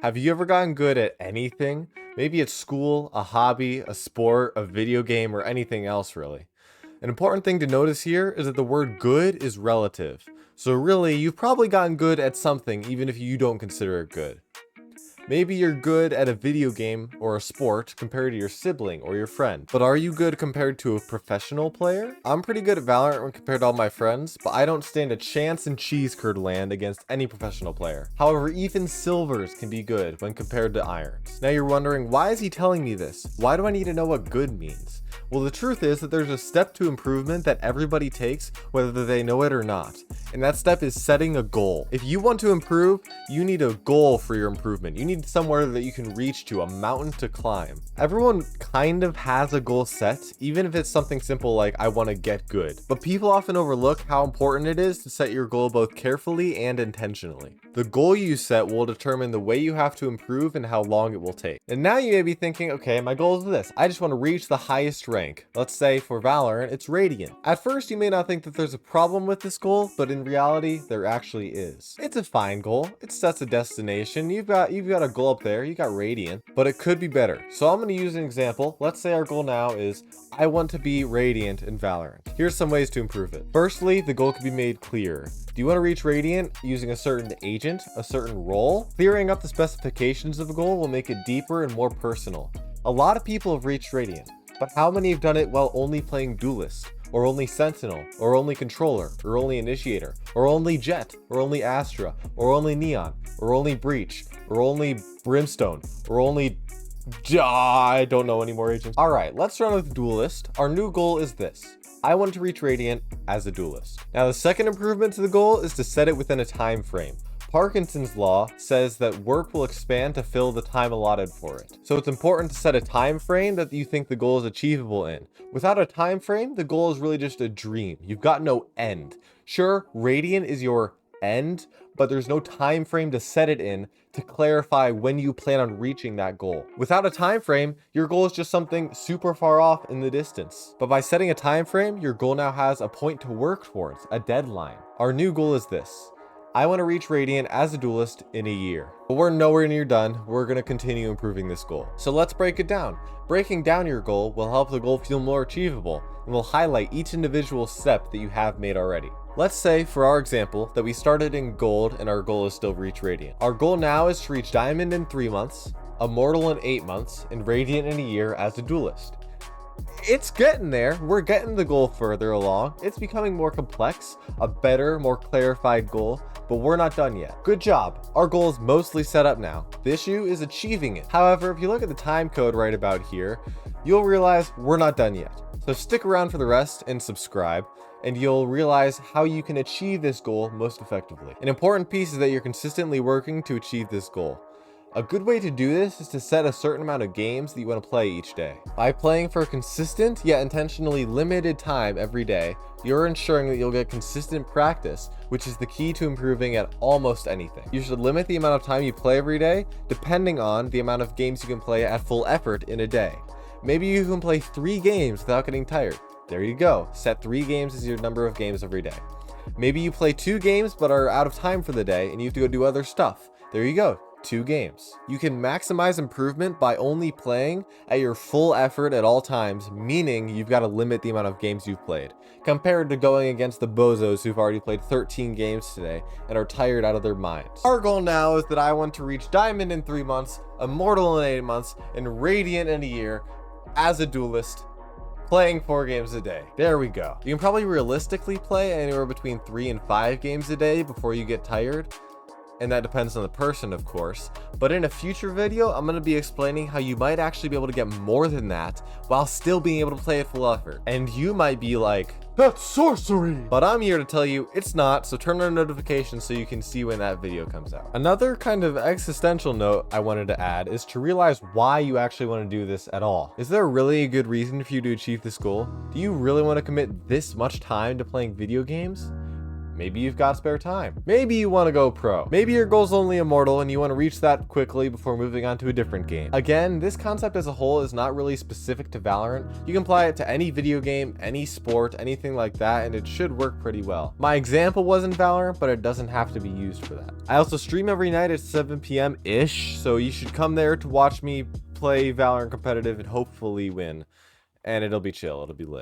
Have you ever gotten good at anything? Maybe it's school, a hobby, a sport, a video game, or anything else really. An important thing to notice here is that the word good is relative. So really, you've probably gotten good at something even if you don't consider it good. Maybe you're good at a video game or a sport compared to your sibling or your friend. But are you good compared to a professional player? I'm pretty good at Valorant when compared to all my friends, but I don't stand a chance in cheese curd land against any professional player. However, even silvers can be good when compared to irons. Now you're wondering, why is he telling me this? Why do I need to know what good means? Well, the truth is that there's a step to improvement that everybody takes, whether they know it or not. And that step is setting a goal. If you want to improve, you need a goal for your improvement. You need somewhere that you can reach to, a mountain to climb. Everyone kind of has a goal set, even if it's something simple like I want to get good. But people often overlook how important it is to set your goal both carefully and intentionally. The goal you set will determine the way you have to improve and how long it will take. And now you may be thinking, okay, my goal is this. I just want to reach the highest rank. Let's say for Valorant, it's Radiant. At first, you may not think that there's a problem with this goal, but in reality, there actually is. It's a fine goal. It sets a destination. You've got a goal up there. You got Radiant, but it could be better. So I'm going to use an example. Let's say our goal now is I want to be Radiant in Valorant. Here's some ways to improve it. Firstly, the goal could be made clearer. Do you want to reach Radiant using a certain agent, a certain role? Clearing up the specifications of a goal will make it deeper and more personal. A lot of people have reached Radiant, but how many have done it while only playing Duelist, or only Sentinel, or only Controller, or only Initiator, or only Jet, or only Astra, or only Neon, or only Breach, or only Brimstone, or only... I don't know any more agents. Alright, let's run with Duelist. Our new goal is this. I want to reach Radiant as a Duelist. Now the second improvement to the goal is to set it within a time frame. Parkinson's law says that work will expand to fill the time allotted for it. So it's important to set a time frame that you think the goal is achievable in. Without a time frame, the goal is really just a dream. You've got no end. Sure, Radiant is your end, but there's no time frame to set it in to clarify when you plan on reaching that goal. Without a time frame, your goal is just something super far off in the distance. But by setting a time frame, your goal now has a point to work towards, a deadline. Our new goal is this. I want to reach Radiant as a Duelist in a year. But we're nowhere near done. We're going to continue improving this goal. So let's break it down. Breaking down your goal will help the goal feel more achievable and will highlight each individual step that you have made already. Let's say, for our example, that we started in Gold and our goal is still reach Radiant. Our goal now is to reach Diamond in 3 months, Immortal in 8 months, and Radiant in a year as a Duelist. It's getting there. We're getting the goal further along. It's becoming more complex, a better, more clarified goal, but we're not done yet. Good job. Our goal is mostly set up now. The issue is achieving it. However, if you look at the time code right about here, you'll realize we're not done yet. So stick around for the rest and subscribe, and you'll realize how you can achieve this goal most effectively. An important piece is that you're consistently working to achieve this goal. A good way to do this is to set a certain amount of games that you want to play each day. By playing for a consistent yet intentionally limited time every day, you're ensuring that you'll get consistent practice, which is the key to improving at almost anything. You should limit the amount of time you play every day, depending on the amount of games you can play at full effort in a day. Maybe you can play 3 games without getting tired. There you go. Set 3 games as your number of games every day. Maybe you play 2 games but are out of time for the day and you have to go do other stuff. There you go. 2 games. You can maximize improvement by only playing at your full effort at all times, meaning you've got to limit the amount of games you've played, compared to going against the bozos who've already played 13 games today and are tired out of their minds. Our goal now is that I want to reach Diamond in 3 months, Immortal in 8 months, and Radiant in a year as a Duelist, playing 4 games a day. There we go. You can probably realistically play anywhere between 3 and 5 games a day before you get tired. And that depends on the person, of course. But in a future video, I'm going to be explaining how you might actually be able to get more than that while still being able to play at full effort. And you might be like, that's sorcery! But I'm here to tell you it's not, so turn on notifications so you can see when that video comes out. Another kind of existential note I wanted to add is to realize why you actually want to do this at all. Is there really a good reason for you to achieve this goal? Do you really want to commit this much time to playing video games? Maybe you've got spare time. Maybe you want to go pro. Maybe your goal's only immortal and you want to reach that quickly before moving on to a different game. Again, this concept as a whole is not really specific to Valorant. You can apply it to any video game, any sport, anything like that, and it should work pretty well. My example wasn't Valorant, but it doesn't have to be used for that. I also stream every night at 7 p.m.-ish, so you should come there to watch me play Valorant competitive and hopefully win. And it'll be chill, it'll be lit.